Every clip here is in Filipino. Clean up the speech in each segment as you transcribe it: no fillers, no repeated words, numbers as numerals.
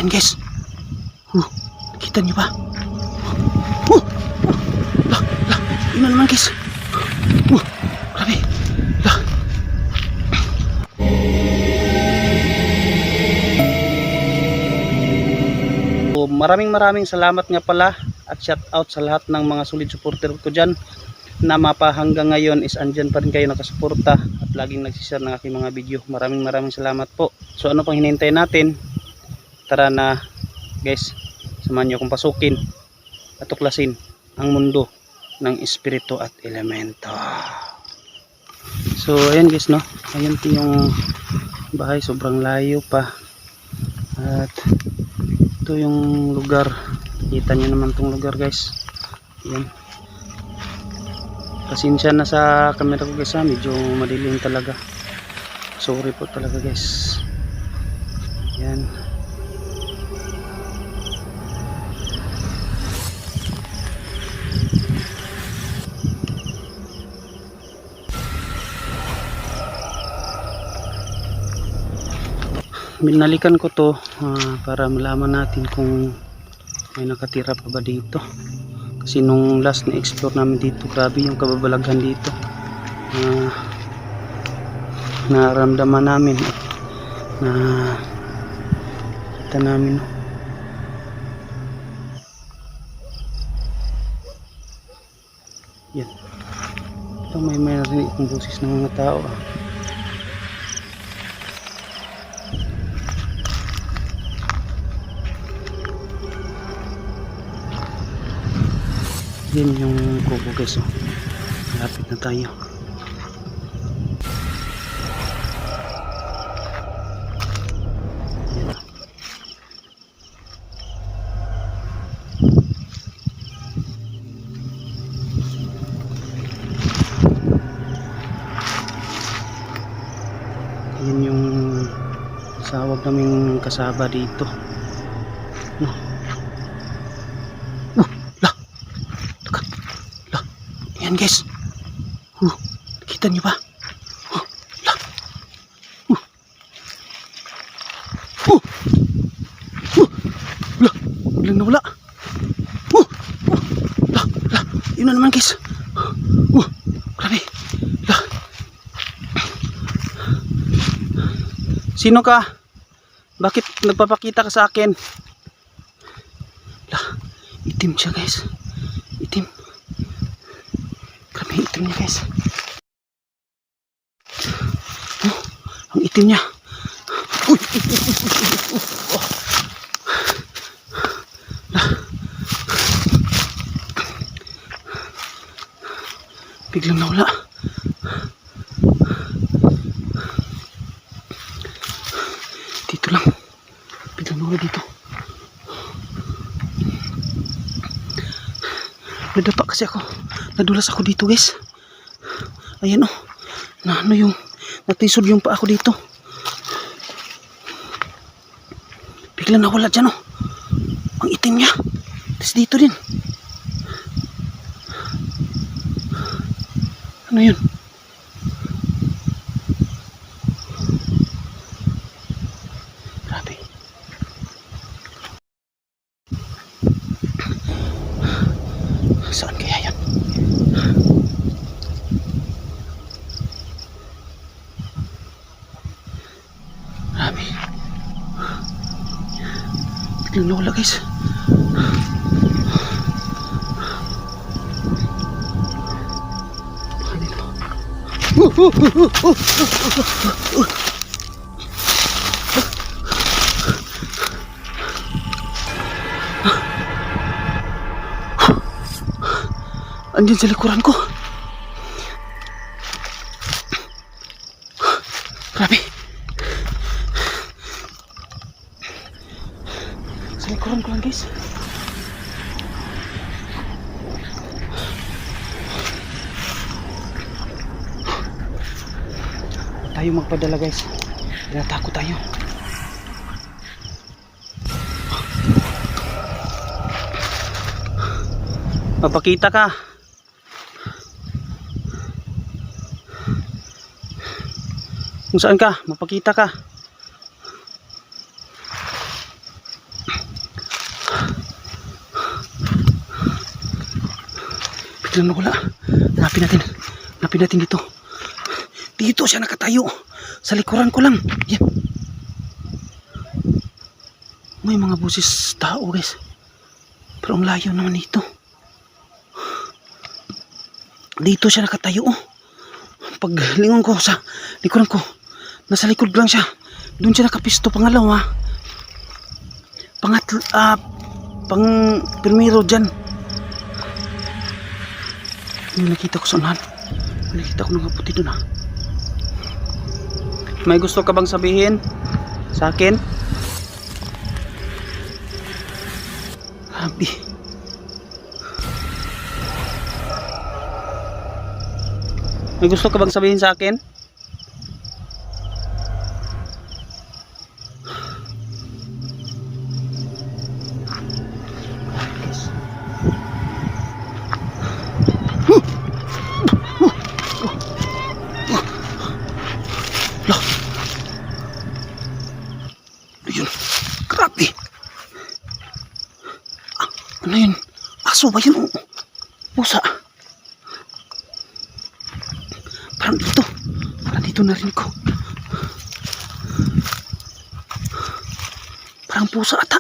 Ayan guys. Nakita niyo ba? Uh, yun na naman guys. Grabe. Maraming salamat nga pala at shout out sa lahat ng mga solid supporter ko dyan na mapahanggang ngayon is andyan pa rin kayo nakasuporta at laging nagsishare ng aking mga video. Maraming salamat po. So ano pang hinihintay natin? Tara na guys, samahan nyo akong pasukin at tuklasin ang mundo ng espiritu at elemento. So ayan guys, no, ayan po yung bahay, sobrang layo pa at ito yung lugar. Kita nyo naman tong lugar guys. Ayan. Pasensya na sa camera ko guys, medyo madilim talaga. Sorry po talaga guys. Ayan. Binalikan ko to para malaman natin kung may nakatira pa ba dito, kasi nung last na explore namin dito, grabe yung kababalaghan dito. Naramdaman namin na kita namin, no? Yan, ito may narinig kong boses ng mga tao. Yan yung kubo guys, oh. Malapit na tayo. Yan yung sawag naming kasaba dito, no? Ayan guys. Nakita niyo ba? Biglang nawala. Yun na naman guys. Grabe. Sino ka? Bakit nagpapakita ka sa akin? Itim siya guys. Itim. Grabe itim niya guys. Ang itim niya. Biglang nawala. Dito lang. Biglang nawala dito. Nadapa kasi ako. Nadulas ako dito guys. Ayan, oh. Na ano yung natisod yung pa ako dito. Biglang nawala dyan, oh. Ang itim niya. Tapos dito din. Ano yun? Grabe. Saan kaya yan? Grabe. Biglang nawala guys. Andiyan sa likuran ko. Grabe. Sa likuran ko lang guys. Tayo magpadala guys. Natakot tayo. Mapakita ka. Kung saan ka, mapakita ka. biglang nawala. Hanapin natin. Hanapin natin dito. Dito siya nakatayo. Sa likuran ko lang. Yan. May mga busis tao guys. Pero ang layo naman dito. Dito siya nakatayo. Paglingon ko sa likuran ko, nasa likod lang siya. Doon siya nakapisto. Pangalawa, pang primero dyan. Yung nakita ko sa unahan. Nakita ko ng kaputi doon May gusto ka bang sabihin sa akin? Grabe. May gusto ka bang sabihin sa akin? Ayun. Grabe. Ano yun? Aso ba yun? Pusa. Parang dito narinig ko. Parang pusa ata.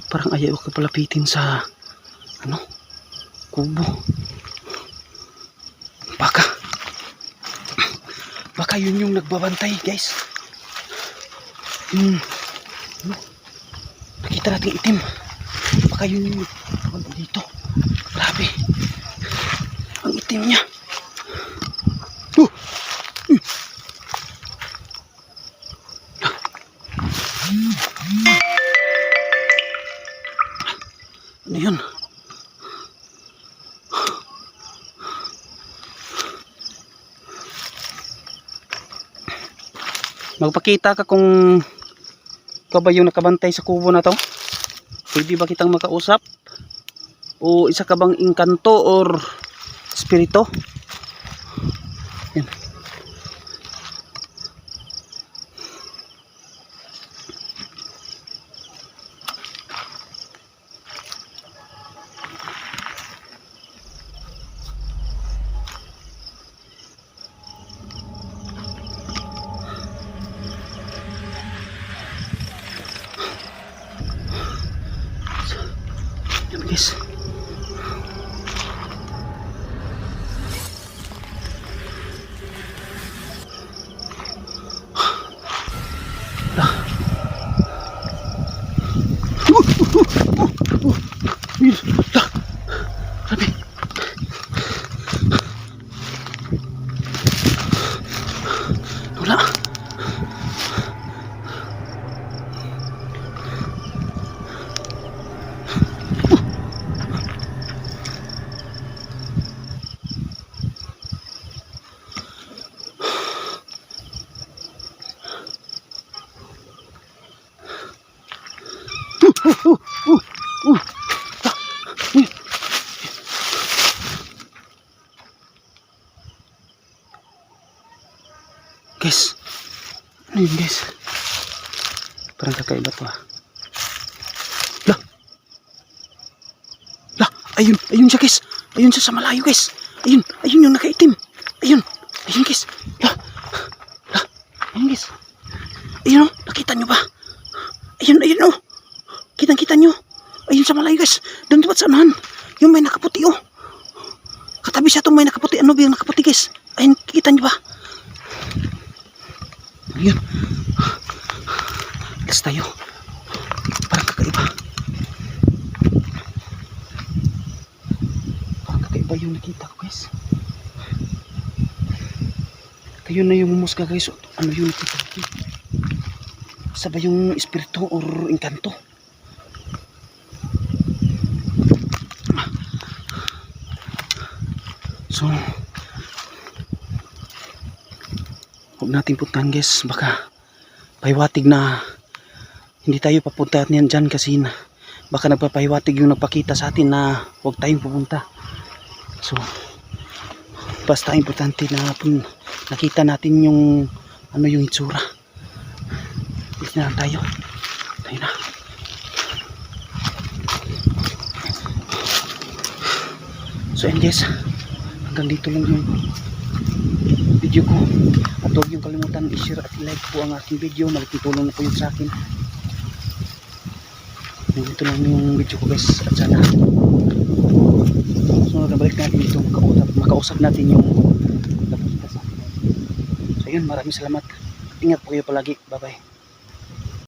Parang ayaw ko palapitin sa kubo. Baka yun yung nagbabantay guys. Nakita natin itim. Baka yun yung nagbabantay dito. Grabe. Ang itim niya. Ano yun? Magpakita ka kung ikaw ba yung nakabantay sa kubo na to. Pwede ba kitang makausap? O isa ka bang inkanto or espiritu? Yan. Guys. Grabe. Wala. Guys, ano yun guys? Parang kakaiba to ayun siya guys. Ayun siya sa malayo guys. Ayun yung nakaitim. Ayun guys. Ayun guys. Ayun nakita nyo ba? Ayun Kitang-kita nyo. Ayun sa malayo guys. Doon dapat sa unahan. Yung may nakaputi Katabi siya itong may nakaputi. Ano ba yung nakaputi guys? Ayun, kita nyo ba? Ayun. Alas tayo. Parang kakaiba. Parang kakaiba yung nakita ko guys. Kayo na yung mumusga guys. Ano yung nakita ko? Sa ba yung espiritu or engkanto? So, huwag natin puntahan guys. Baka pahiwatig na hindi tayo papunta niyan dyan kasi baka nagpapahiwatig yung nagpakita sa atin na huwag tayong pupunta. So, basta importante na nakita natin yung yung itsura. Hindi na lang tayo. So and guys, hanggang dito lang yung video ko. At huwag yung kalimutan i-share at i-like po ang aking video. Malaking tulong na po yun sa akin. Dito lang yung video ko guys. At sana sunod na balik natin ito, makausap natin yung napakita sa akin. So yun, maraming salamat. Ingat po kayo palagi. Bye bye.